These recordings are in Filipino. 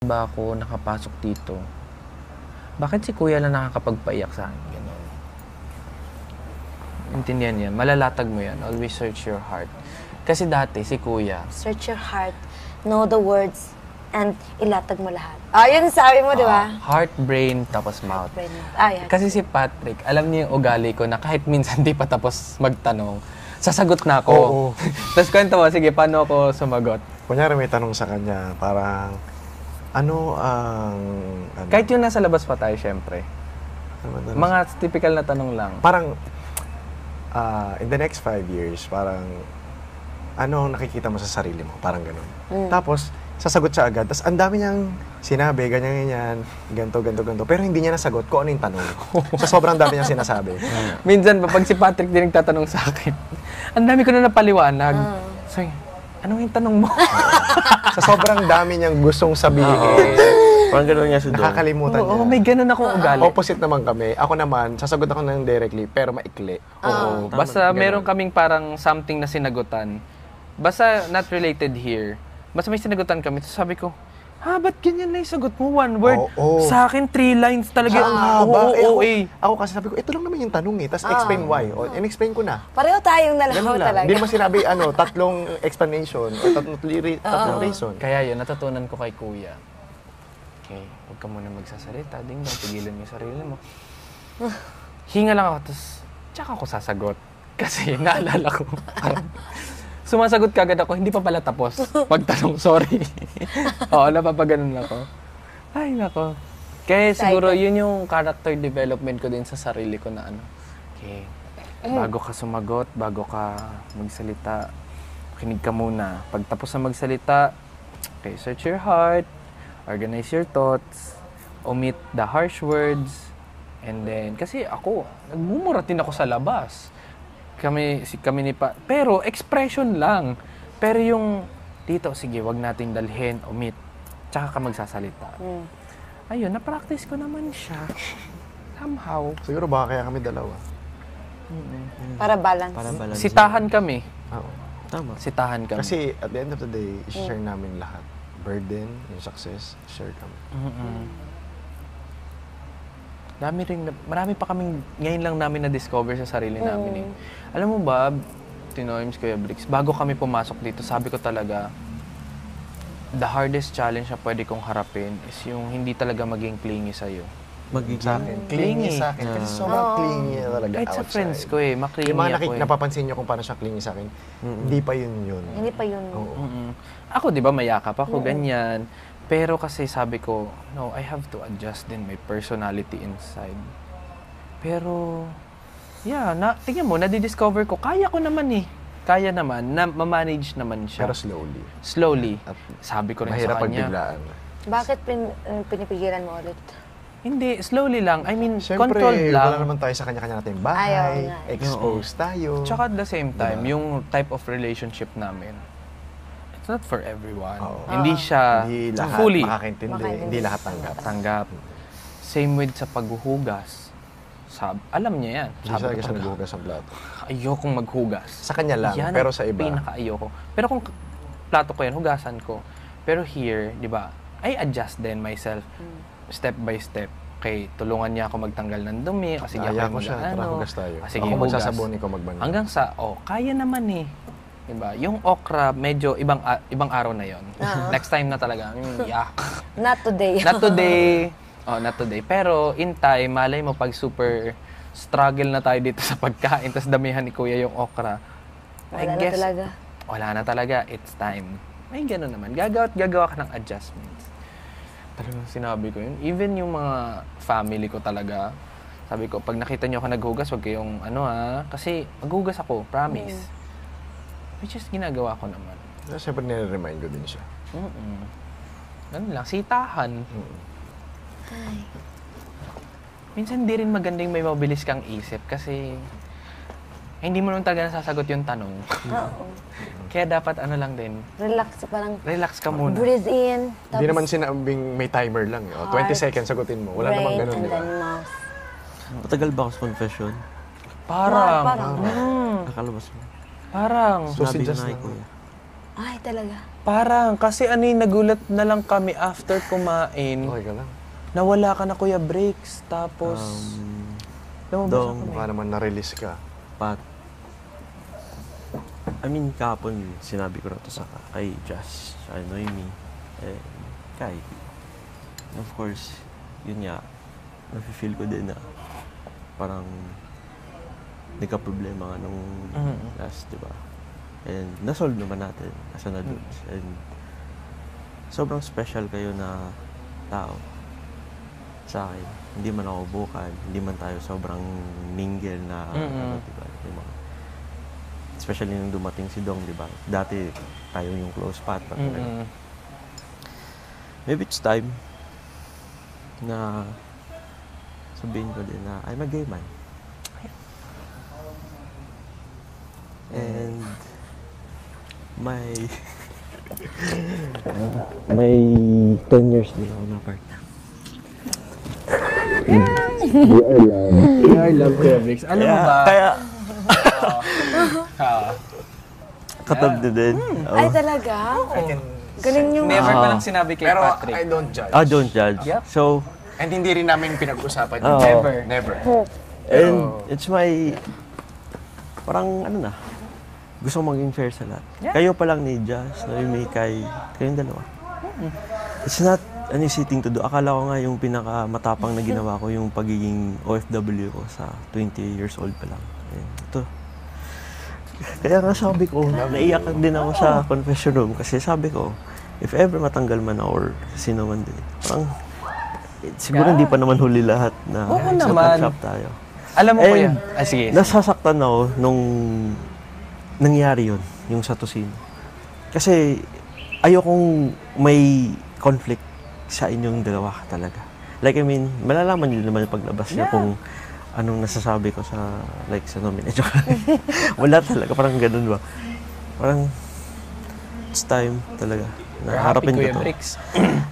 ba ako nakapasok dito? Bakit si kuya lang nakakapagpaiyak sa akin? Ganun. Intindihan yan. Malalatag mo yan. Always search your heart. Kasi dati, si kuya. Search your heart, know the words, and ilatag mo lahat. Yun sabi mo, di ba? Heart, brain, tapos mouth. Brain mouth. Yan. Kasi si Patrick, alam niya yung ugali ko na kahit minsan di pa tapos magtanong, sasagot na ako. Oo. Tapos kwento mo, sige, paano ako sumagot? Kunyari may tanong sa kanya, parang, ano ang... Ano, Kahit yung nasa labas pa tayo, syempre. ano, Mga typical na tanong lang. parang, in the next 5 years, parang, ano ang nakikita mo sa sarili mo? Parang ganun. Tapos, sasagot siya agad. Tapos, ang dami niyang sinabi, ganyan, ganto. Pero hindi niya nasagot kung ano yung tanong. Sa sobrang dami niyang sinasabi. Minsan pa, pag si Patrick din nagtatanong sa akin, ang dami ko na napaliwanag. So, ano yung tanong mo? Sa sobrang dami niyang gustong sabihin, Parang gano'n nga si Dong. nakakalimutan niya. Oo, may ganun akong ugali. Opposite naman kami. Ako naman, sasagot ako ng directly, pero maikli. Oo, basta meron kaming parang something na sinagutan. Basta not related here. Basta may sinagutan kami. Tapos sabi ko, ba't ganyan lang yung sagot mo? One word. Oo. Sa akin, 3 lines talaga. Ang haba. Oo, Ako kasi sabi ko, ito lang naman yung tanong eh. Tapos explain why. O, in-explain ko na. Pareho tayong Ganun dalawa lang. talaga. Hindi naman sinabi, tatlong explanation o tatlong reason. Kaya yun, natutunan ko kay kuya. Okay, huwag ka muna magsasalita. Ding dong, tigilan mo yung sarili mo. Hinga lang ako, tapos tsaka ako sasagot. Kasi naalala ko. Sumasagot kagad ako, hindi pa pala tapos. Pagtanong, sorry. Oo, napapaganon ako. Ay, nako. Kaya siguro yun yung character development ko din sa sarili ko na ano. Okay, bago ka sumagot, bago ka magsalita, kinig ka muna. Pag tapos na magsalita, okay, search your heart, organize your thoughts, omit the harsh words, and then, kasi ako, nagmumura din ako sa labas. Kami ni Pa, pero expression lang. Pero yung dito, sige, wag nating dalhin, omit, tsaka ka magsasalita. Ayun, na-practice ko naman siya. Somehow. Siguro baka kaya kami dalawa. Para balance. Para balance. Sitahan kami. Oo. Tama. Sitahan kami. Kasi at the end of the day, share namin lahat. Burden, yung success, share kami. Marami pa kaming, ngayon lang namin na-discover sa sarili namin eh. Alam mo ba, Tinoyms, Kuya Bricks, bago kami pumasok dito, sabi ko talaga, the hardest challenge na pwede kong harapin is yung hindi talaga maging clingy sa'yo. Sa akin. Clingy sa akin. Kasi sobrang clingy na talaga Kahit sa outside. friends ko eh, maklingy Yung mga ako eh. napapansin niyo kung paano siya clingy sa akin, hindi pa yun. Hindi pa yun. Oo. Ako, di ba, mayakap ako, ganyan. Pero kasi sabi ko, no, I have to adjust din my personality inside. Pero, yeah, tingnan mo, nadidiscover ko, kaya ko naman eh. Kaya naman, ma-manage naman siya. Pero slowly. Slowly. At Sabi ko rin mahirap sa kanya. pagbiglaan. Bakit pinipigilan mo ulit? Hindi, slowly lang. I mean, Siyempre, controlled lang. wala naman tayo sa kanya-kanya nating Ayaw bahay, nga. exposed tayo. Tsaka at the same time, yung type of relationship namin, it's not for everyone. Hindi siya Hindi lahat fully makakaintindi, hindi lahat tanggap. Same with sa paghuhugas. Alam niya yan. Hindi siya kasi naghuhugas ng plato. Ayokong maghugas. Sa kanya lang, Yan pero ang sa iba. pinaka-ayoko. Pero kung plato ko yan, hugasan ko. Pero here, di ba, I adjust then myself. Step by step. Okay, tulungan niya ako magtanggal ng dumi. Kasi Kaya ko siya, tara hugas tayo. Sige, Ako hugas. magsasabon, ikaw magbanda. Hanggang sa, kaya naman eh. Diba? Yung okra, medyo ibang araw na yon. Next time na talaga. Yak. Not today. Not today. Not today. Pero in time, malay mo pag super struggle na tayo dito sa pagkain, tapos damihan ni Kuya yung okra. Wala na talaga. Wala na talaga. It's time. Ay, gano'n naman. Gagawa ka ng adjustments. Talagang sinabi ko yun. Even yung mga family ko talaga, sabi ko, pag nakita niyo ako naghugas, huwag kayong kasi maghugas ako, promise. Which is ginagawa ko naman. Siyempre, nire-remind ko din siya. Ganun lang, sitahan. Minsan di rin magandang may mabilis kang isip kasi hindi mo naman talaga nasasagot yung tanong. Kaya dapat lang din, Relax, parang relax ka muna. breathe in. Hindi naman sinabing may timer lang. 20 seconds sagutin mo. Wala namang ganun. and Di ba? then mouth. Matagal ba ako sa confession? Parang. Nakalabas mo. Parang. So, Sabi si Just na na. Kuya. Ay, talaga. Parang, kasi nagulat na lang kami after kumain. Okay ka lang. Nawala ka na, Kuya Bricks. Tapos, lumabas Dong, na kami. Baka naman na-release ka. Pat. I mean, kahapon, sinabi ko na to sa kay Josh, sa Noemi, Kai. And of course, yun nga, nafe-feel ko din na parang nagka-problema nga nung last, di ba? And nasolve naman natin as an adults. And sobrang special kayo na tao sa akin. Hindi man ako bukal, hindi man tayo sobrang mingle na, di ba? Yung mga, especially nung dumating si Dong, di ba? Dati tayo yung close partner. Maybe it's time na sabihin ko din na I'm a gay man. And may 10 years din ako na partner. I love Kuya Bricks. Alam mo ba? Kaya katabdi din. Ay, talaga? Galing yung... Never ko lang sinabi kay Pero Patrick. I don't judge. Don't judge. Yep. So, And hindi rin namin pinag-usapan yun. Oo. Never. Never. and it's my, parang ano na, gusto kong maging fair sa lahat. Yeah. Kayo pa lang ni Jazz, Noemi, kayong dalawa. It's not an easy thing to do. Akala ko nga yung pinakamatapang na ginawa ko yung pagiging OFW ko sa 20 years old pa lang. And ito. Kaya nga sabi ko, naiyak din ako sa confession room kasi sabi ko, if ever matanggal man ako or sino man din, parang siguro hindi pa naman huli lahat na Oo sa naman. top tayo. Alam mo, And Kuya. Sige. Nasasaktan ako nung nangyari yun, yung sa Tosino. Kasi ayokong may conflict sa inyong dalawa talaga. Like, I mean, malalaman nyo naman yung paglabas niya kung anong nasasabi ko sa, like, sa nomination. Wala talaga, parang ganun ba? Parang, it's time talaga. We're happy, Harapin ko Kuya to. Bricks.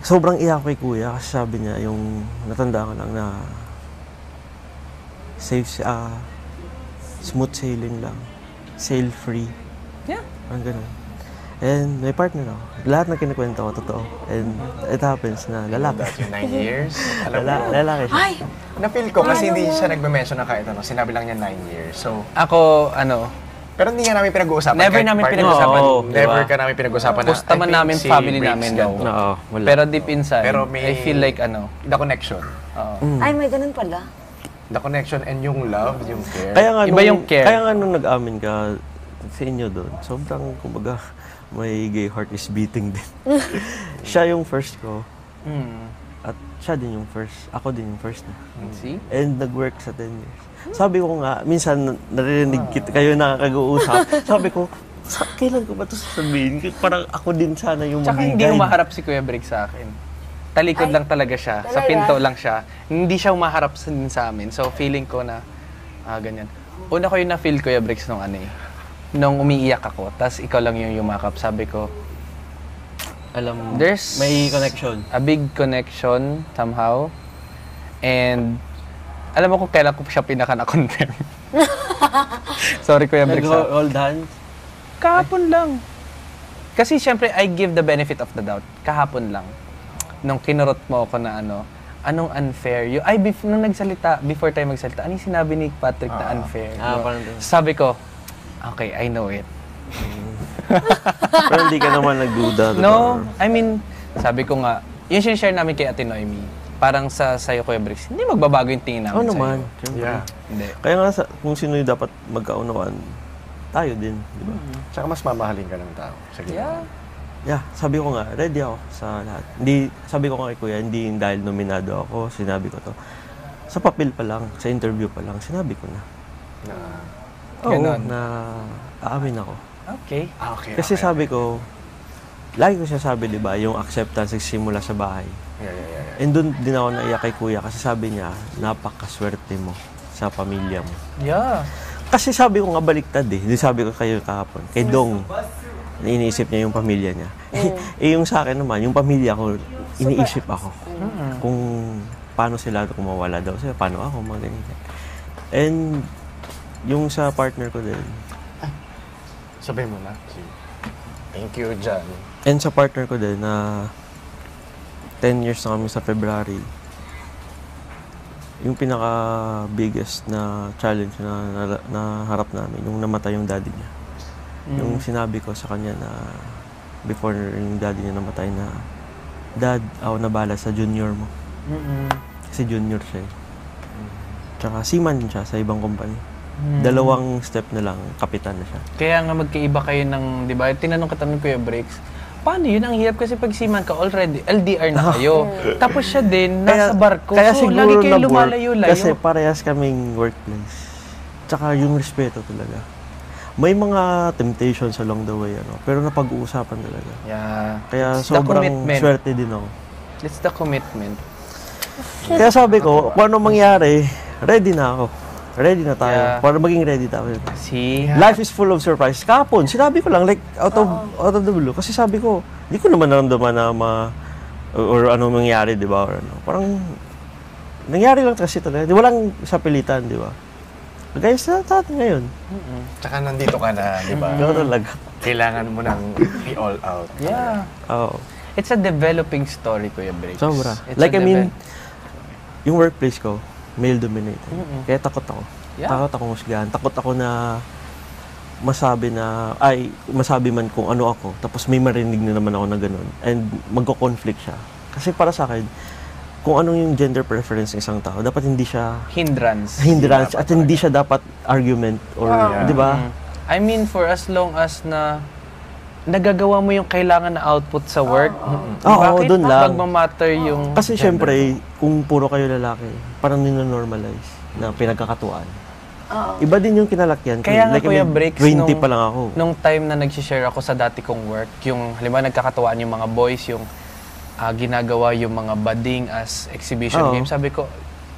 Sobrang iyak kay Kuya kasi sabi niya, yung natanda ko lang na safe, smooth sailing lang. Sail free. Yeah. Ang ganun. And may partner ako. Lahat ng kinikwento ko, totoo. And it happens na lalaki. That's yung 9 years. Alam mo, Lalaki siya. Ay! na-feel ko kasi hindi siya nagme-mention na kahit ano. Sinabi lang niya 9 years. So, Ako, pero hindi nga namin pinag-uusapan. Never Kahit namin partner, pinag-uusapan. Oo, Never diba? ka namin pinag-usapan na. Gusto man I think namin si family Briggs namin, ganito. no. Oo, wala. Pero deep inside, Pero may- I feel like The connection. oo. Ay, may ganun pala. The connection and yung love, yung care. Kaya nga Iba yung care. Kaya nga nung nag-amin ka sa inyo doon, sobrang, kumbaga, may gay heart is beating din. Siya yung first ko. At siya din yung first. Ako din yung first na. See? And nag-work sa 10 years. Sabi ko nga, minsan naririnig kayo nakakag-uusap. Sabi ko, kailan ko ba ito sasabihin? Parang ako din sana yung Tsaka maging hindi guide. umaharap si Kuya Briggs sa akin. Talikod lang talaga siya. Sa talaga? pinto lang siya. Hindi siya umaharap din sa amin. So, feeling ko na, ganyan. Una ko yung na-feel, Kuya Briggs, nung umiiyak ako, tas ikaw lang yung yumakap. Sabi ko, Alam, there's may connection. a big connection somehow. And alam mo kung kailan ko siya pinaka na-confirm. Sorry, Kuya Briggs. Nag-hold hands. Kahapon lang. Kasi syempre, I give the benefit of the doubt. Kahapon lang. Nung kinurot mo ako na anong unfair? Nung nagsalita, before tayo magsalita, ano yung sinabi ni Patrick na unfair? Parang doon. Sabi ko, okay, I know it. Pero hindi ka naman nagduda. No, I mean, sabi ko nga, yung sinishare namin kay Ate Noemi, parang sa'yo, Kuya Briggs, hindi magbabago yung tingin namin Oo sa'yo. naman. Siyempre. Yeah. Hindi. Kaya nga, kung sino yung dapat magkaunawaan, tayo din, di ba? Tsaka mas mamahalin ka ng tao. Sa ginawa. Yeah. Yeah, sabi ko nga, ready ako sa lahat. Hindi, sabi ko nga kay Kuya, hindi dahil nominado ako, sinabi ko to. Sa papel pa lang, sa interview pa lang, sinabi ko na. Oo, Ganon. na aamin ako. Okay. Okay. Kasi sabi ko, lagi ko siya sabi, di ba, yung acceptance simula sa bahay. Yeah. And doon din ako naiyak kay Kuya kasi sabi niya, napakaswerte mo sa pamilya mo. Yeah. Kasi sabi ko nga baliktad eh. Di sabi ko kayo kahapon, kay Dong, iniisip niya yung pamilya niya. Yung sa akin naman, yung pamilya ko, iniisip ako. Kung paano sila kung mawala daw sila, paano ako, mga ganyan. And yung sa partner ko din, Sabihin mo na. Thank you, John. And sa partner ko din na 10 years na kami sa February, yung pinaka-biggest na challenge na harap namin, yung namatay yung daddy niya. Yung sinabi ko sa kanya na before yung daddy niya namatay na, Dad, ako nabala sa junior mo. Kasi junior siya eh. Tsaka seaman din siya sa ibang company. 2 step na lang, kapitan na siya. Kaya nga magkaiba kayo ng, di ba? Tinanong ka tanong Kuya Breaks, paano yun? Ang hirap kasi pag seaman ka, already, LDR na kayo. Tapos siya din, nasa barko. Kaya So, siguro lagi kayo na-work lumalayo-layo. kasi parehas kaming workplace. Tsaka yung respeto talaga. May mga temptations along the way, pero napag-uusapan talaga. Yeah. Kaya It's the sobrang commitment. swerte din ako. It's the commitment. Kaya sabi ko, kung ano mangyari, ready na ako. Ready na tayo. Yeah. Para maging ready tayo. See? Life is full of surprise. Kapon, sinabi ko lang, like, out of the blue. Kasi sabi ko, hindi ko naman naramdaman na or ano mangyari, di ba? Or ano. Parang, nangyari lang kasi talaga. Walang sa pilitan, di ba? Guys, sa atin ngayon. Tsaka nandito ka na, di ba? Gano'n talaga. Kailangan mo nang i-all out. Yeah. Oo. It's a developing story, Kuya Breaks. Sobra. It's Like, a yung workplace ko, male-dominated. Kaya takot ako. Yeah. Takot ako musgahan. Takot ako na masabi man kung ano ako, tapos may marinig na naman ako na gano'n. And magko-conflict siya. Kasi para sa akin, kung anong yung gender preference ng isang tao, dapat hindi siya hindrance. at hindi siya dapat argument or, di ba? I mean, for as long as na nagagawa mo yung kailangan na output sa work, Oo, dun lang. magmamatter yung... Kasi syempre, kung puro kayo lalaki, parang nino-normalize na pinagkakatuan. Iba din yung kinalakyan. Kaya nga, Kuya Breaks, 20 pa lang ako. Nung time na nag-share ako sa dati kong work, yung halimbawa nagkakatuwaan yung mga boys, yung ginagawa yung mga bading as exhibition game, sabi ko,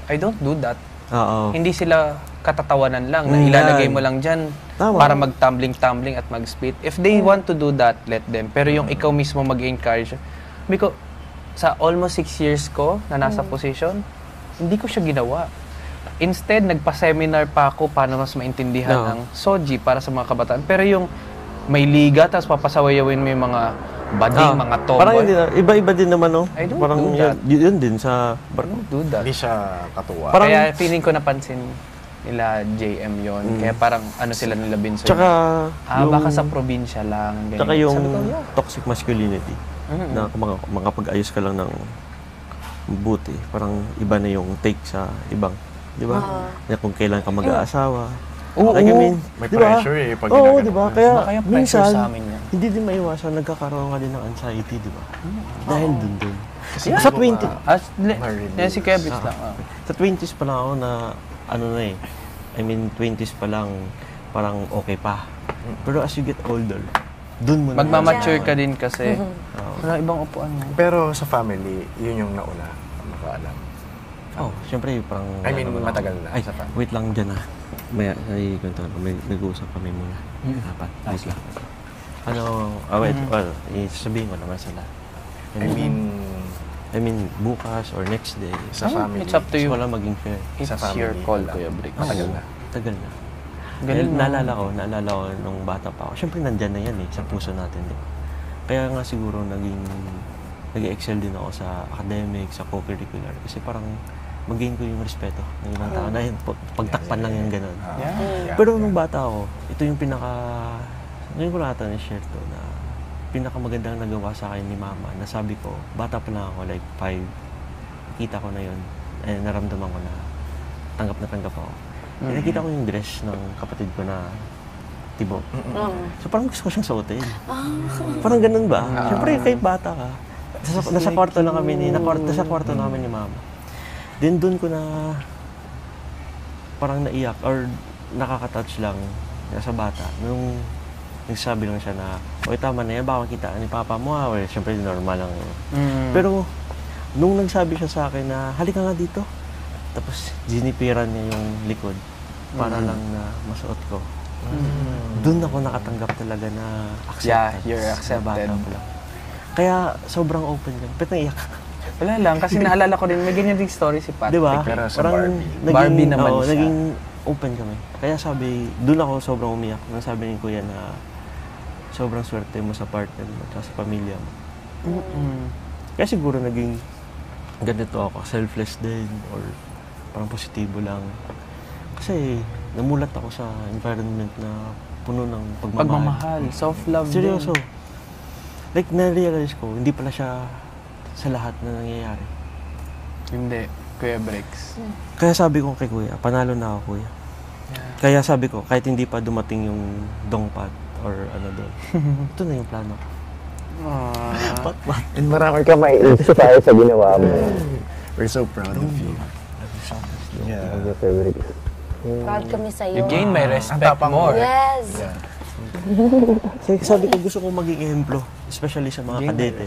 I don't do that. Oo. Hindi sila katatawanan lang, na ilalagay mo lang dyan para mag-tumbling-tumbling at mag-split. If they want to do that, let them. Pero yung ikaw mismo mag-encourage, sabi ko, sa almost 6 years ko na nasa position, hindi ko siya ginawa. Instead, nagpa-seminar pa ako paano mas maintindihan ang soji para sa mga kabataan. Pero yung may liga, tapos papasawayawin mo yung mga bading, mga tomboy. Parang hindi na, iba-iba din naman, no? I don't parang do that. Yun din sa... I don't do that. Hindi siya katuwa. Parang- Kaya feeling ko napansin nila JM yon. Kaya parang ano sila nila Binsoy. Tsaka, baka sa probinsya lang. Ganyan. tsaka yung Sabi ko, yeah. toxic masculinity, na kung makapag-ayos ka lang ng buti, parang iba na yung take sa ibang, di ba? Na kung kailan ka mag-aasawa. Oo, Like, I mean, may di ba? pressure eh, pag Oo, ginagawa di ba? mo. Kaya Baka yung pressure minsan, sa amin yan. hindi din maiwasan, nagkakaroon ka din ng anxiety, di ba? Dahil dun. Kasi Sa hindi mo 20, ma-release. Yan si Kevin lang. sa 20s pa lang ako na, ano na eh, I mean, 20s pa lang, parang okay pa. Pero as you get older, dun mo na. Magmamature ka din kasi. Oo. Wala ibang upuan mo. Pero sa family, yun yung nauna makaalam. Oh, syempre parang... I mean, matagal na Ay, sa family. wait lang dyan ah. May ganito, may nag-uusap kami muna. Dapat, wait lang. Well, sabihin ko naman sila. I mean, bukas or next day. Sa family. It's up to you. Gusto ko lang maging fair. It's Sa family your call, lang. Kuya Brick. Matagal na. Tagal na. Galing mo. Naalala ko nung bata pa ako. Syempre nandyan na yan eh, sa puso natin. Di ba? Kaya nga siguro nag-excel din ako sa academic, sa co-curricular. Kasi parang mag-gain ko yung respeto ng ibang tao. Na yun, pagtakpan lang yung gano'n. Yeah. Pero nung bata ako, ito yung ngayon ko lang ata na-share to, na pinakamagandang nagawa sa akin ni mama. Nasabi ko, bata pa lang ako, like 5, nakita ko na yun. Eh, naramdaman ko na tanggap ako. Nakita ko yung dress ng kapatid ko na tibo. So parang gusto ko siyang suotin. Parang ganun ba? Siyempre, kahit bata ka. Nasa kwarto lang kami ni mama. Then doon ko na parang naiyak or nakaka-touch lang sa bata. Nung nagsabi lang siya na, oy, tama na yan, baka makita ni papa mo ha. Well, siyempre, normal lang yun. Pero nung nagsabi siya sa akin na, halika nga dito. Tapos, ginipiran niya yung likod para lang na masuot ko. Doon ako nakatanggap talaga na acceptance. Yeah, you're accepted. Bata ko lang. Kaya sobrang open ka. Ba't naiyak? Wala lang, kasi naalala ko din, may ganyan ding story si Patrick. Di ba? Pero sa Parang Barbie. Barbie naman siya. Naging open kami. Kaya sabi, doon ako sobrang umiyak. Nang sabi ni Kuya na sobrang swerte mo sa partner mo at sa pamilya mo. Kaya siguro naging ganito ako, selfless din or parang positibo lang. Kasi namulat ako sa environment na puno ng pagmamahal. Pagmamahal, self-love din. Seryoso. Like, na-realize ko, hindi pala siya sa lahat na nangyayari. Hindi, Kuya Bricks. Kaya sabi ko kay Kuya, panalo na ako, Kuya. Kaya sabi ko, kahit hindi pa dumating yung dongpat or ano doon, ito na yung plano ko. And marami ka mai-inspire sa ginawa mo. We're so proud of you. Yeah. Proud kami sa'yo. You gain my respect more. Yes. Kasi sabi ko, gusto kong maging ehemplo, especially sa mga kadete.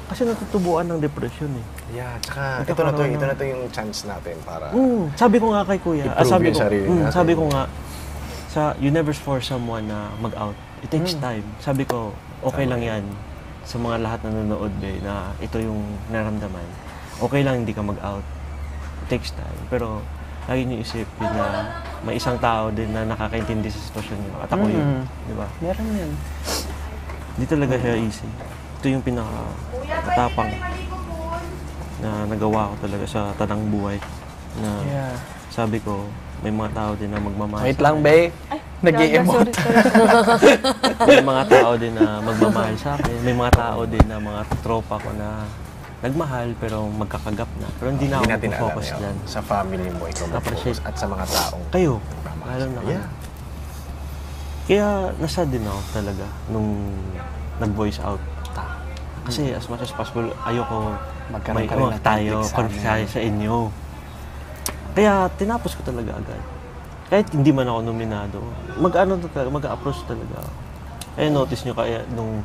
Kasi natutubuan ng depression eh. Yeah, tsaka ito na to yung chance natin para Sabi ko nga kay Kuya, i-prove sabi yung ko, sarili natin. sabi ko nga, you never force someone na mag-out. It takes time. Sabi ko, okay lang yan sa mga lahat na nanonood na ito yung naramdaman. Okay lang hindi ka mag-out. It takes time. Pero lagi niyo isipin na may isang tao din na nakakaintindi sa sitwasyon niyo. At ako yun. Di ba? Meron yan. Hindi talaga siya easy. Ito yung pinaka-matapang na nagawa ko talaga sa tanang buhay. Na sabi ko, may mga tao din na magmamahal. Wait lang, babe. Nag-i-emote. May mga tao din na magmamahal sa akin. May mga tao din na mga tropa ko na nagmahal pero magkakagap na. Pero hindi na ako natin alam focus yun. dyan. Sa family mo, ikaw mag-focus at sa mga taong Kayo, lalo na kayo. Yeah. Kaya nasad din ako talaga nung nag-voice out. Kasi as much as possible, ayoko Magkaroon ka rin ng conflict sa conflict amin. sa inyo. Kaya tinapos ko talaga agad. Kahit hindi man ako nominado, mag-approach talaga ako. Kaya notice nyo kaya nung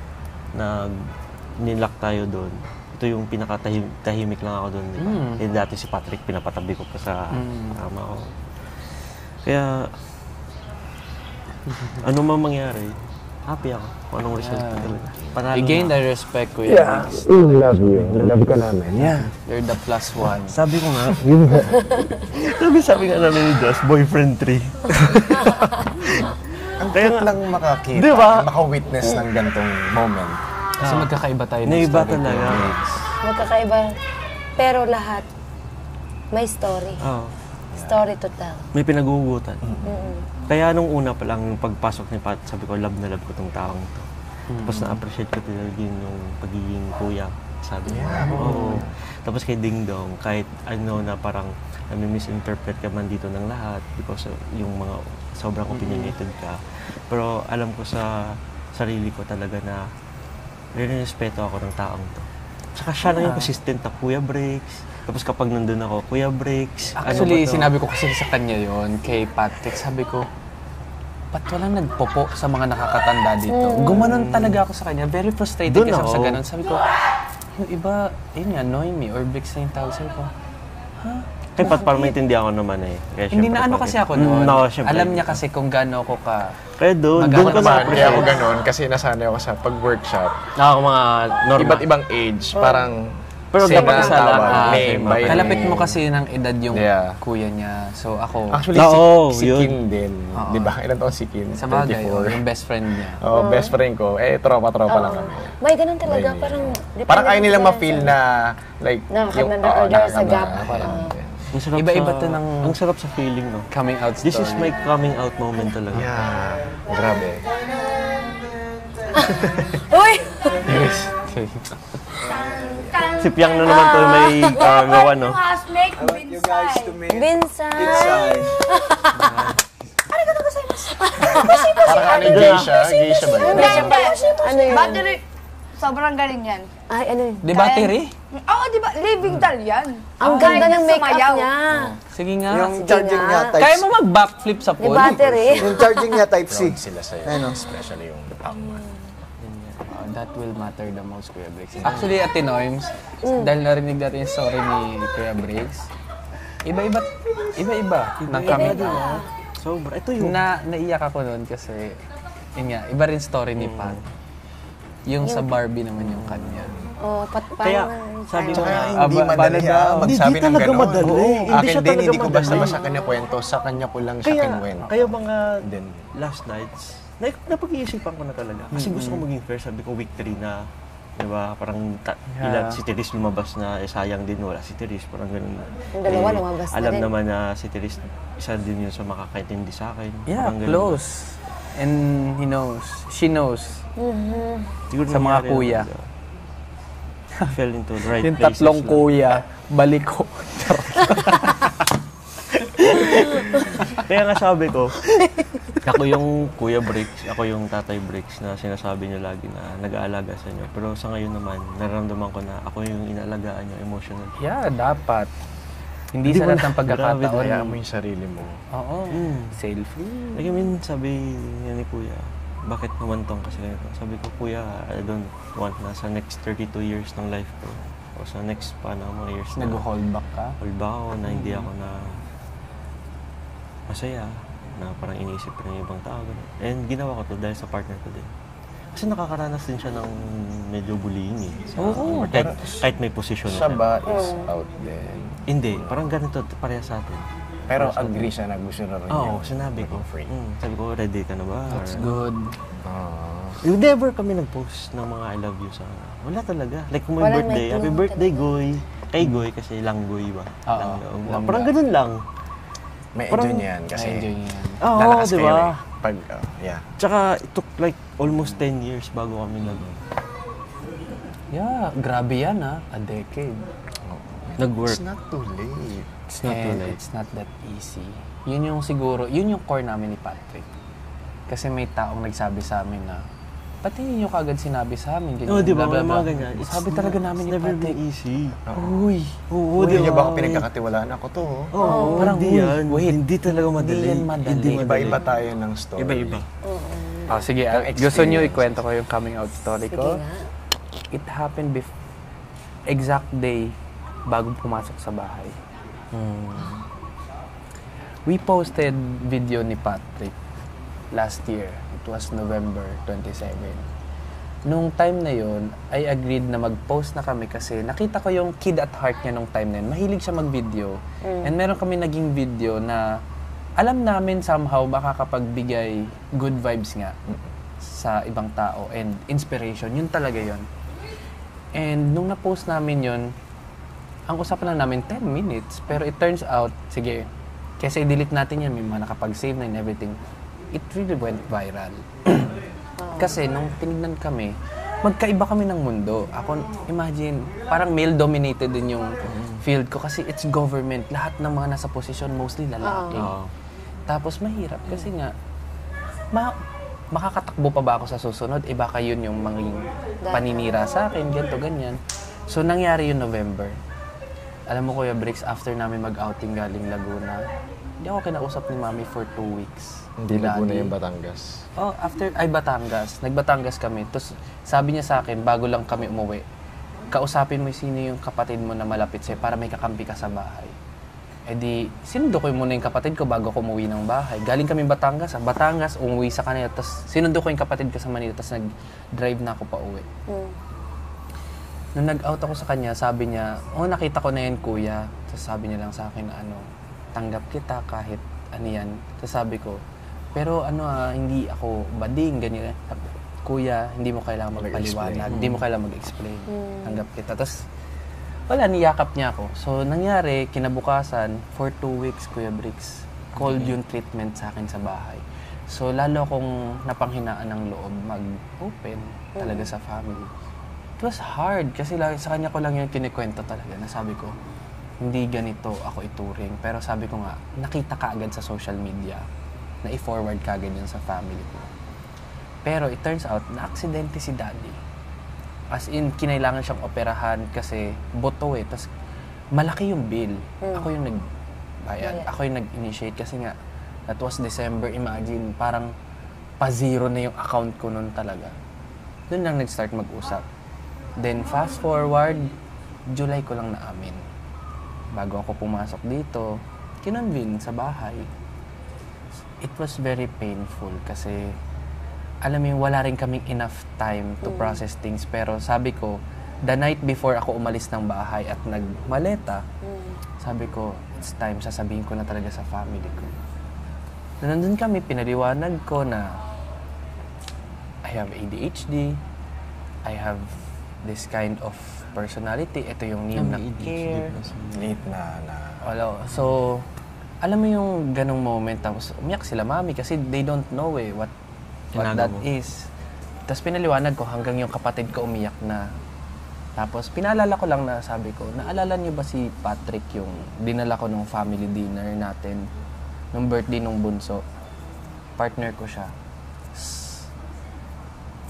nilak tayo doon, ito yung pinakatahimik lang ako doon. Diba? Eh, dati si Patrick, pinapatabi ko pa sa kama ko. Kaya, ano man mangyari, happy ako kung anong result talaga. Panalo You gain na. the respect, Kuya Bricks. We love you. Love ka namin. Yeah. You're the plus one. Sabi ko nga, sabi nga namin ni Josh, boyfriend 3. Ang cute lang makakita, Diba? maka-witness ng gantong moment. Kasi magkakaiba tayo ng Naiba story, talaga. Kuya Bricks. Magkakaiba. Pero lahat, may story. Oo. Story to tell. May pinag-uugutan. Kaya nung una pa lang, nung pagpasok ni Pat, sabi ko, love na love ko tong taong to. Tapos na-appreciate ko talaga yung pagiging kuya. Sabi niya, oo. Tapos kay Ding Dong, kahit I know na parang nami-misinterpret ka man dito ng lahat because yung mga sobrang opinionated ka. Pero alam ko sa sarili ko talaga na respeto ako ng taong to. Saka siya lang yung consistent na Kuya Bricks. Tapos kapag nandun ako, Kuya Bricks. Actually, ano ba to? sinabi ko kasi sa kanya yon kay Patrick. Sabi ko, ba't walang nagpopo sa mga nakakatanda dito? Gumanon talaga ako sa kanya. Very frustrated Doon kasi ako sa ako. ganun. Sabi ko, yung iba, yun nga, Noemi or Bricks na yung tawag. Sabi ko, Kay Pat, parang maintindihan ko naman eh. Kaya hindi syempre, na ano pag- kasi ako noon. No, syempre. Alam niya kasi kung gaano ako ka... Kaya doon ko Mag-aano na naman, Kaya ako ganun, kasi nasanay ako sa pag-workshop. Ako mga normal. Iba't ibang age, parang Pero same dapat ang isa lang. tawag, name Same. by Kalapit name. mo kasi ng edad yung Yeah. kuya niya. So ako, Actually, Oo, si yun. Kim din. Oo. Di ba? Ilan taon si Kim? sa bagay, 24. yung best friend niya. Oo, best friend ko. Eh, tropa-tropa lang kami. May ganun talaga. May- Parang, Parang ayaw nila ma-feel na, like, Nakaka-order sa gap. parang, Ang sarap Iba-iba sa, to ng Ang sarap sa feeling, no? coming out story. This is my coming out moment talaga. yeah, grabe. Uy! Yes. Si Piang na naman to may gawa, no? You guys to me. Vincent! Inside. Parang ano, gay siya? Gay siya ba yun? Ano yun? Battery. Sobrang galing yan. Ay, ano yun? Di battery? Oo, di ba? Living doll yan. Ang Kaya ganda ng niya make-up sumayaw. niya. Sige nga. Yung charging niya, nga. type Kaya mo mag-backflip sa Di pool? battery. Yung charging niya, type C. Proud sila sa'yo. Ano? Especially yung Aqua. That will matter the most, Kuya Briggs. Actually, Ate Noims, dahil narinig natin yung story ni Kuya Briggs, iba-iba ng kami. Sobra. Ito yung... Naiyak ako noon kasi, yun nga, iba rin story ni Pat. Yung sa Barbie naman yung kanya. Oh, Kaya, sabi ko nga, Hindi Aba, madali paano ha, daw? magsabi Hindi ng talaga gano'n. madali. Oo, Hindi akin siya din, talaga hindi ko madali. basta-basta kanya kwento, sa kanya ko lang siya kaya, kinwento. kaya mga Then, last nights, napag-iisipan ko na talaga. Kasi gusto ko maging fair. Sabi ko, week 3 na, di ba, parang ilan si Therese lumabas na, sayang din, wala si Therese, parang ganun. Yung dalawa lumabas na alam din. naman na si Therese, isa din yun sa makakaintindi sa akin. Yeah, Parang ganun. close. And he knows. She knows. Siguro Sa mga nangyari kuya. yun, fell into the right Yung places tatlong lang. kuya, balik ko. Kaya nga sabi ko, ako yung Kuya Bricks, ako yung Tatay Bricks na sinasabi niyo lagi na nag-aalaga sa inyo. Pero sa ngayon naman, nararamdaman ko na ako yung inaalagaan niyo emotional. Yeah, dapat. Hindi Hindi sa mo lahat ng na- pagkakataon. grabe, Hayaan mo yung sarili mo. Oo. Selfie. Like, I mean, sabi niya ni Kuya, bakit humantong kasi ganito? Sabi ko, Kuya, I don't want na sa next 32 years ng life ko o sa next pa na mga years na Nag-hold back ka. hold back ako na hindi ako na masaya, na parang iniisip ko ng ibang tao. Ganun. And ginawa ko to dahil sa partner ko din. Kasi nakakaranas din siya ng medyo bullying eh. Oo, Kahit may posisyon Siya na. ba is out din? Hindi, parang ganito, pareha sa atin. Pero agree siya na gusto na rin Oo, niya. sinabi ko. Free. Sabi ko, ready ka na ba? That's Or- good. Yung never kami nag-post ng mga I love you sa... Wala talaga. Like kung may Walang birthday, may happy clue birthday, Goy. Kay Goy kasi Langgoy ba? Oo, Lang. Parang ganun lang. May Parang- enjoy niya yan kasi Enjoy niya. Oo, lalakas di kayo ba? eh. Pag, yeah. Tsaka it took like almost 10 years bago kami Yeah, grabe yan ha. A decade. nag-work. It's not too late. It's not too And late. it's not that easy. Yun yung siguro, yun yung core namin ni Patrick. Kasi may taong nagsabi sa amin na, pati yun yung kagad sinabi sa amin. Ganyan, Oo, di ba? blah, blah, Mga blah. ganyan. Sabi talaga namin ni It's never Patrick. been easy. Uy, Oo, Hindi niya ba ako pinagkakatiwalaan ako to? Oo, parang, hindi uy, yan. wait. Hindi talaga madali. Hindi yan madali. Hindi madali. Iba-iba tayo ng story. Iba-iba. Ah, sige, Ang gusto nyo experience. ikwento ko yung coming out story Sige ko? nga. It happened exact day bago pumasok sa bahay. We posted video ni Patrick last year. It was November 27. Nung time na yun, I agreed na mag-post na kami kasi nakita ko yung kid at heart niya nung time na yun. Mahilig siya mag-video. And meron kami naging video na alam namin somehow makakapagbigay good vibes nga sa ibang tao and inspiration. Yun talaga yun. And nung na-post namin yun, ang usapan lang namin 10 minutes. Pero it turns out, sige, kasi i-delete natin yan, may mga nakapag-save na and everything. It really went viral. Kasi nung tinignan kami, magkaiba kami ng mundo. Ako, imagine, parang male-dominated din yung field ko kasi it's government. Lahat ng mga nasa posisyon, mostly lalaki. Tapos mahirap kasi nga, makakatakbo pa ba ako sa susunod? Eh baka yun yung maging paninira sa akin, ganito, ganyan. So nangyari yun November. Alam mo Kuya Bricks, after namin mag-outing galing Laguna, hindi ako kinausap ni Mami for 2 weeks. Hindi Ni Laguna Daddy. yung Batangas. Oh, Batangas. Nag-Batangas kami. Tapos sabi niya sa akin, bago lang kami umuwi, kausapin mo sino yung kapatid mo na malapit sa'yo para may kakampi ka sa bahay. Eh di, sinundo ko muna yung kapatid ko bago ko umuwi ng bahay. Galing kami Batangas, Batangas, umuwi sa kanila. Tapos sinundo ko yung kapatid ko sa Manila, tapos nag-drive na ako pa uwi. Nung nag-out ako sa kanya, sabi niya, oh, nakita ko na yan, kuya. Tapos sabi niya lang sa akin, tanggap kita kahit ano yan. Tapos sabi ko, pero hindi ako bading, ganyan. Kuya, hindi mo kailangan magpaliwanag, hindi mo kailangan mag-explain. Tanggap kita. Tapos, wala, niyakap niya ako. So, nangyari, kinabukasan, for 2 weeks, Kuya Bricks, cold yung treatment sa akin sa bahay. So, lalo akong napanghinaan ng loob mag-open talaga sa family. It was hard kasi sa kanya ko lang yung kinikwento talaga na sabi ko, hindi ganito ako ituring. Pero sabi ko nga, nakita ka agad sa social media na i-forward ka agad yun sa family ko. Pero it turns out, na-aksidente si Daddy. As in, kinailangan siyang operahan kasi buto eh. Tapos malaki yung bill. Ako yung nagbayad. Ako yung nag-initiate kasi nga, that was December. Imagine, parang pa-zero na yung account ko noon talaga. Doon lang nag-start mag-usap. Then fast forward, July ko lang naamin. Bago ako pumasok dito, kinonvene sa bahay. It was very painful kasi alam mo yung wala rin kaming enough time to process things. Pero sabi ko, the night before ako umalis ng bahay at nagmaleta, sabi ko, it's time, sasabihin ko na talaga sa family ko. Nandun kami, pinaliwanag ko na I have ADHD, I have this kind of personality, ito yung need na care. Late na. So, alam mo yung ganong moment, tapos umiyak sila mami kasi they don't know what that is. Tapos pinaliwanag ko hanggang yung kapatid ko umiyak na. Tapos pinaalala ko lang na sabi ko, naalala niyo ba si Patrick yung dinala ko nung family dinner natin, nung birthday nung bunso? Partner ko siya.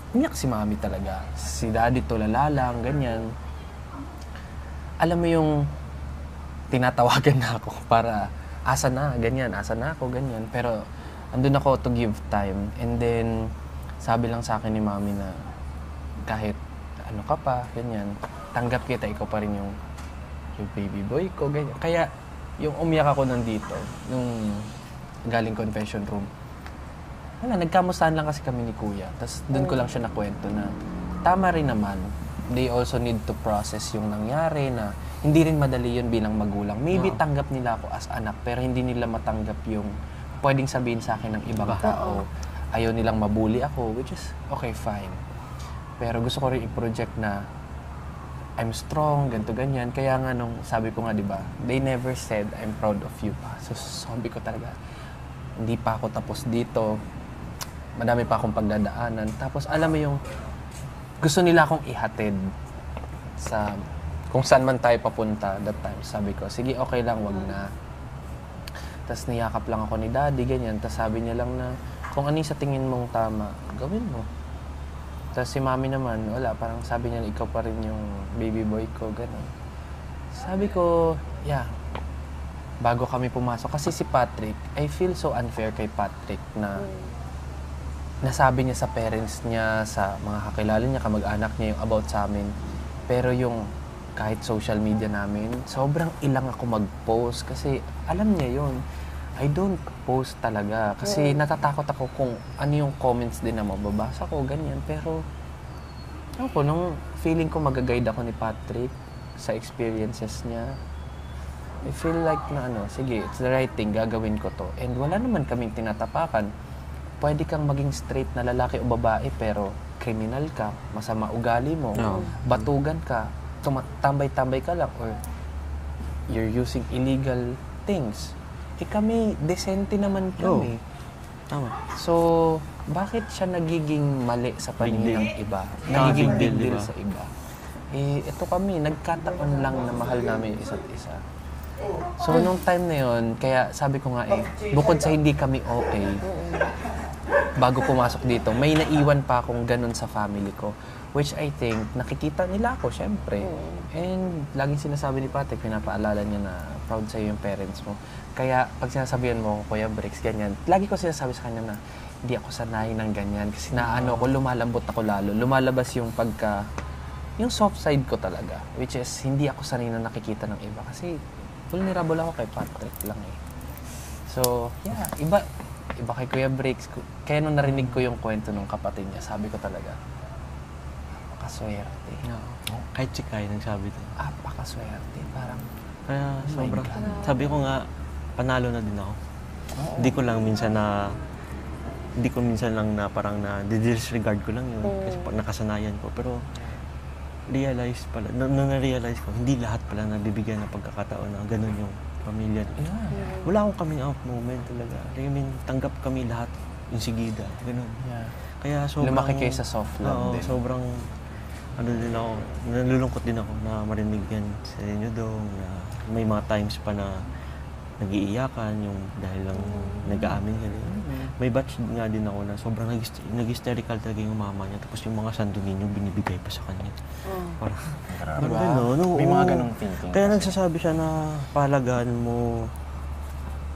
Umiyak si mami talaga. Si daddy tulala lang, ganyan. Alam mo yung tinatawagan na ako para asa na ako, ganyan. Pero andun ako to give time. And then, sabi lang sa akin ni mami na kahit ano ka pa, ganyan, tanggap kita, ikaw pa rin yung baby boy ko, ganyan. Kaya, yung umiyak ako nandito, nung galing confession room, wala, nagkamustahan lang kasi kami ni Kuya. Tapos doon ko lang siya nakwento na tama rin naman. They also need to process yung nangyari na hindi rin madali yun bilang magulang. Maybe tanggap nila ako as anak, pero hindi nila matanggap yung pwedeng sabihin sa akin ng ibang tao. Ayaw nilang mabully ako, which is okay, fine. Pero gusto ko rin i-project na I'm strong, ganito, ganyan. Kaya nga nung sabi ko nga, di ba, they never said I'm proud of you pa. So sabi ko talaga, hindi pa ako tapos dito. Madami pa akong pagdadaanan. Tapos alam mo yung gusto nila akong ihatid sa kung saan man tayo papunta that time. Sabi ko, sige, okay lang, wag na. Tapos niyakap lang ako ni daddy, ganyan. Tapos sabi niya lang na kung ano sa tingin mong tama, gawin mo. Tapos si mami naman, wala, parang sabi niya, ikaw pa rin yung baby boy ko, gano'n. Sabi ko, yeah, bago kami pumasok. Kasi si Patrick, I feel so unfair kay Patrick na nasabi niya sa parents niya, sa mga kakilala niya, kamag-anak niya yung about sa amin. Pero yung kahit social media namin, sobrang ilang ako mag-post kasi alam niya yun. I don't post talaga kasi natatakot ako kung ano yung comments din na mababasa ko, ganyan. Pero ako, nung feeling ko mag-guide ako ni Patrick sa experiences niya, I feel like na sige, it's the right thing, gagawin ko to. And wala naman kaming tinatapakan. Pwede kang maging straight na lalaki o babae pero kriminal ka, masama ugali mo, batugan ka, tambay-tambay ka lang, or you're using illegal things. Kami, desente naman kami. Tama. So, bakit siya nagiging mali sa paningin ng iba? Nagiging big deal sa iba? Ito kami, nagkataon lang na mahal namin yung isa't isa. So, nung time na yun, kaya sabi ko nga bukod sa hindi kami okay, bago pumasok dito, may naiwan pa akong ganun sa family ko. Which I think, nakikita nila ako, syempre. And laging sinasabi ni Patrick, pinapaalala niya na proud sa'yo yung parents mo. Kaya pag sinasabihan mo, Kuya Bricks, ganyan, lagi ko sinasabi sa kanya na hindi ako sanay ng ganyan. Kasi ko, lumalambot ako lalo. Lumalabas yung yung soft side ko talaga. Which is, hindi ako sanay na nakikita ng iba. Kasi vulnerable ako kay Patrick lang So, yeah, iba kay Kuya Bricks. Kaya nung narinig ko yung kwento ng kapatid niya, sabi ko talaga, apakaswerte. Kahit si Kai nagsabi ito. Apakaswerte. Parang, kaya sobrang, sabi ko nga, panalo na din ako. Hindi ko minsan lang na parang disregard ko lang yun. Kasi pag nakasanayan ko. Pero, realize pala, na-realize ko, hindi lahat pala nabibigyan ng pagkakataon na ganun yung pamilya. Wala akong coming out moment talaga. I mean, tanggap kami lahat, yung sigida, ganun. Kaya sobrang... Lumaki kayo sa soft love din. Sobrang, din ako, nalulungkot din ako na marinig yan sa inyo doon, na may mga times pa na nag-iiyakan, yung dahil lang nag-aamin ka din. May batch nga din ako na sobrang nag-hysterical talaga yung mama niya, tapos yung mga sandungin yung binibigay pa sa kanya. Parang, May mga ganong thinking. Kaya nagsasabi siya na pahalagaan mo,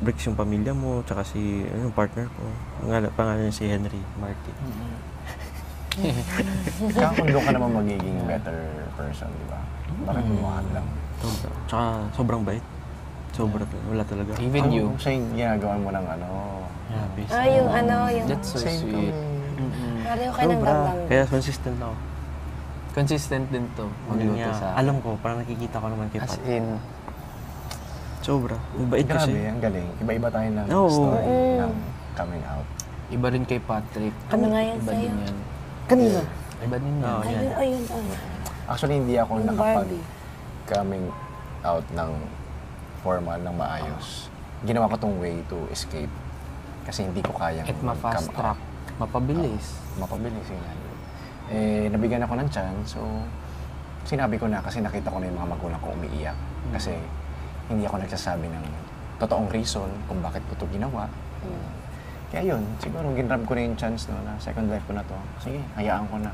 Bricks, yung pamilya mo, tsaka si yung partner ko. Pangalan niya si Henry Martin. Kaya kung doon ka naman magiging better person, di ba? Bakit mo lang? Tsaka sobrang bait. Sobra, wala talaga. Even you. Siya yung ginagawa mo ng yung That's so sweet. pareho kayo ng damdamin. Kaya consistent ako. Consistent din to. Magluto sa... Alam ko, parang nakikita ko naman kay As Pat. in, Sobra. Mabait kasi. Grabe, ang galing. Iba-iba tayo ng Oo. story ng coming out. iba rin kay Patrick. Ano nga yan Iba sa'yo? din yan. Kanina. Iba din yan. Oo, yan. Ayun. Actually, hindi ako Yung Barbie. nakapag-coming out ng formal, ng maayos. Ginawa ko tong way to escape. Kasi hindi ko kayang At ma-fast come track. out. Mapabilis. Mapabilis yun. Nabigyan ako ng chance, so sinabi ko na kasi nakita ko na yung mga magulang ko umiiyak. Kasi hindi ako nagsasabi ng totoong reason kung bakit ko ito ginawa. Kaya yun, siguro ginrab ko na yung chance no, na second life ko na to. Sige, hayaan ko na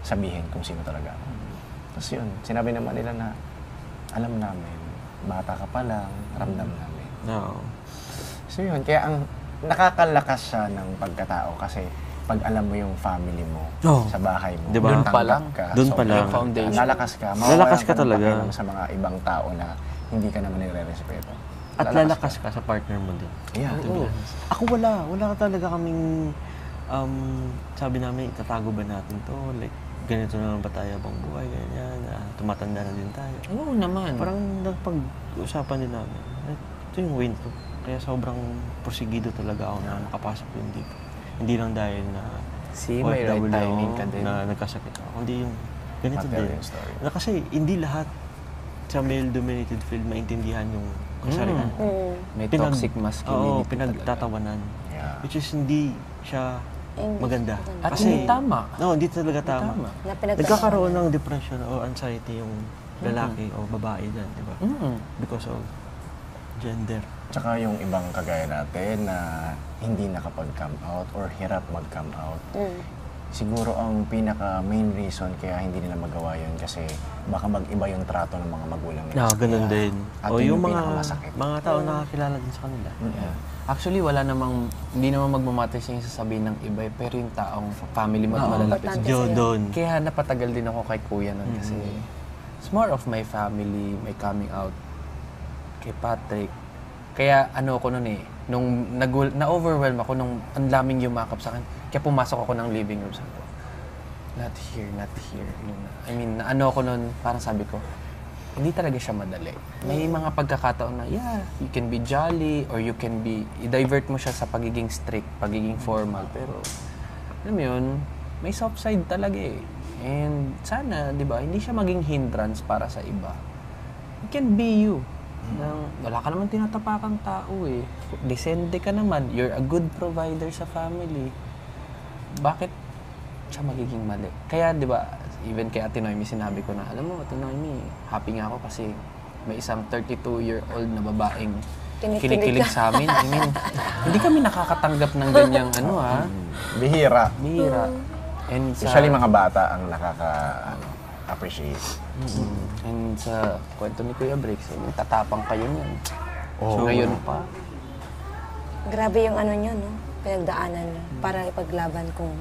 sabihin kung sino talaga ako. Tapos yun, sinabi naman nila na alam namin, bata ka pa lang, ramdam namin. Oo. So yun, kaya ang nakakalakas siya ng pagkatao kasi pag alam mo yung family mo Oh. sa bahay mo, Diba? Doon pa tanggap lang. ka, Doon pa sobrang lang. Foundation. lalakas ka. Lalakas ka mawawalan ng talaga. pakialam sa mga ibang tao na hindi ka naman nire-respeto. At lalakas ka sa partner mo din. Yeah. Oo. Ako wala talaga kaming, sabi namin, itatago ba natin to? Like, ganito na lang ba tayo habang buhay, ganyan, tumatanda na din tayo. Oo naman. Parang napag-usapan din namin, ito yung way to. Kaya sobrang porsigido talaga ako na makapasok din dito. Hindi lang dahil na See, may right OFW timing ka din. na nagkasakit ako. Hindi yung ganito Material din. yung story. Na kasi hindi lahat sa male-dominated field maintindihan yung kasarian. May toxic masculinity. Oo, pinagtatawanan. Yeah. Which is hindi siya maganda. At hindi tama. No, hindi talaga tama. Tama. Na pinagtatawanan. Nagkakaroon ng depression o anxiety yung lalaki o babae dyan, di ba? Because of gender. Tsaka yung ibang kagaya natin na hindi nakapag-come out or hirap mag-come out. Siguro ang pinaka-main reason kaya hindi nila magawa yun kasi baka mag-iba yung trato ng mga magulang nila. Ganun din. At O yun yung yung mga pinakamasakit. tao nakakilala din sa kanila. Yeah. Actually, hindi naman magmamatter siya yung sasabihin ng iba, pero yung taong family mo at malalapit importante. sa'yo. Diyo doon. Kaya napatagal din ako kay kuya nun kasi it's more of my family, my coming out kay Patrick. Kaya ko nun nung na-overwhelm ako nung ang daming yumakap sa akin, kaya pumasok ako ng living room, sabi ko, not here. I mean, ako nun, parang sabi ko, hindi talaga siya madali. May mga pagkakataon na, yeah, you can be jolly or you can be, i-divert mo siya sa pagiging strict, pagiging formal, pero, alam mo yun, may soft side talaga eh. And sana, di ba, hindi siya maging hindrance para sa iba. You can be you. Wala ka naman tinatapakang tao eh. Decente ka naman. You're a good provider sa family. Bakit siya magiging mali? Kaya, di ba, even kay Ate Noemi, sinabi ko na, alam mo, Ate Noemi, happy nga ako kasi may isang 32-year-old na babaeng kinikilig sa amin. I mean, hindi kami nakakatanggap ng ganyang Bihira. bihira. And Usually mga bata ang appreciate. And sa kwento ni Kuya Briggs, tatapang kayo niyan. So, ngayon pa. Grabe yung niyo, no? Pinagdaanan niyo. Para ipaglaban kung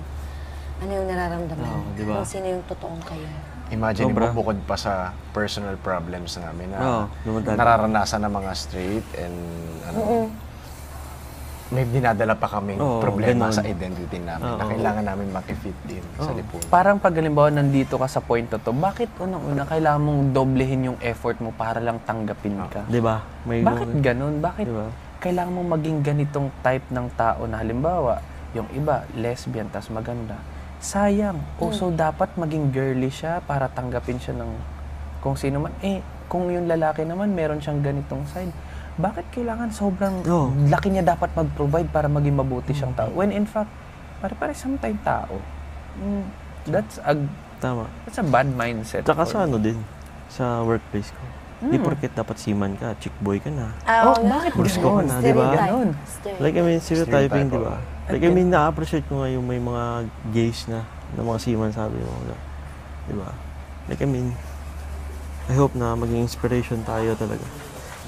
ano yung nararamdaman. Diba? Kung sino yung totoong kayo. Imagine Sobra. mo, bukod pa sa personal problems namin na lumantad. nararanasan ng mga straight and may dinadala pa kaming problema ganun. sa identity namin na kailangan namin makifit din sa lipunan. Parang pag halimbawa nandito ka sa point na to, bakit unang-una kailangan mong doblehin yung effort mo para lang tanggapin ka? Di ba? Bakit ganun? Bakit Diba? kailangan mong maging ganitong type ng tao na halimbawa, yung iba, lesbian, tas maganda. Sayang. So dapat maging girly siya para tanggapin siya ng kung sino man. Kung yung lalaki naman, meron siyang ganitong side. Bakit kailangan sobrang laki niya dapat mag-provide para maging mabuti siyang tao? When in fact, pare-pares naman tayong tao. That's a bad mindset. Tsaka sa din, sa workplace ko. Di porket dapat seaman ka, chick boy ka na. Bakit Brusko ka na, di ba? Ganun. Like, I mean, stereotyping, di ba? Like, I mean, na-appreciate ko nga yung may mga gays na mga seaman, sabi mo. Di ba? Like, I mean, I hope na maging inspiration tayo talaga.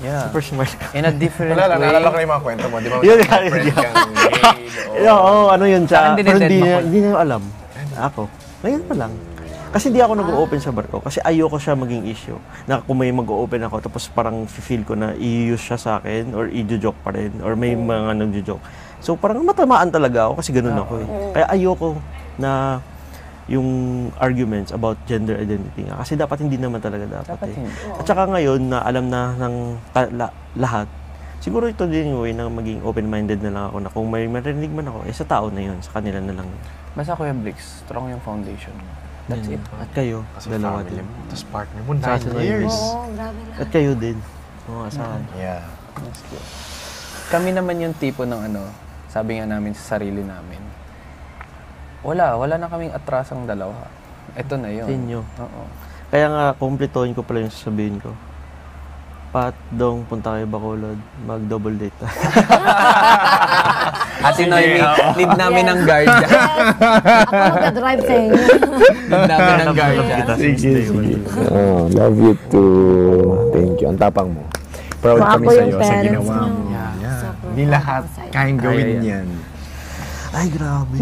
Yeah. Super smart ka. In a different Wala lang, way. naalala ko na yung mga kwento mo. Di ba? Yun, Friend kang gay. ano yun siya. Sa akin, Pero dineded mo. hindi niya alam. Ako. Ngayon pa lang. Kasi di ako nag-open sa bar ko. Kasi ayoko siya maging issue. Na kung may mag-open ako, tapos parang feel ko na i-use siya sa akin or i-joke pa rin. Or may mga nag-joke. So parang matamaan talaga ako kasi ganun ako eh. Kaya ayoko na yung arguments about gender identity nga. Kasi dapat hindi naman talaga dapat eh. hindi. At saka ngayon na alam na ng lahat, siguro ito din yung way na maging open-minded na lang ako na kung may marinig man ako, sa tao na yun, sa kanila na lang. Basta Kuya Bricks, strong yung foundation. That's Yun. it. At kayo, Kasi dalawa family din. mo. Tapos partner mo, Sa 9 sunod years. Oo, grabe lang. At kayo din. Mga asahan. Yeah. That's good. Kami naman yung tipo ng ano, sabi nga namin sa sarili namin. Wala na kaming atrasang dalawa. Ito na yun. Sa inyo. Oo. Kaya nga, kumpletohin ko pala yung sasabihin ko. Pat, Dong, punta kayo Bacolod. Mag-double date tayo. Ate Noemi, need namin ng guard. Ako magdadrive sa inyo. Need namin ng guard. Oh, love you too. Thank you. Ang tapang mo. Proud Kung kami ako sa yung iyo sa parents ginawa niyo. mo. Sobrang Hindi lahat proud ako sa'yo. kayang gawin Kaya yan. yan. Ay, grabe.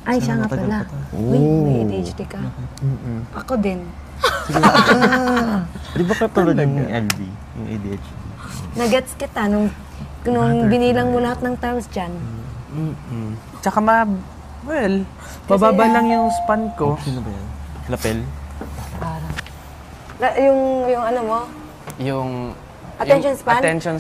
Ay, siya nga matagal pala. pa tayo. Uy, may ADHD ka. Ako din. Di ba katulad yung LB, yung ADHD? Nagets kita nung binilang mo lahat ng terms dyan. Tsaka bababa lang yung span ko. Sino ba yan? Lapel? Yung ano mo, Yung Attention span? Attention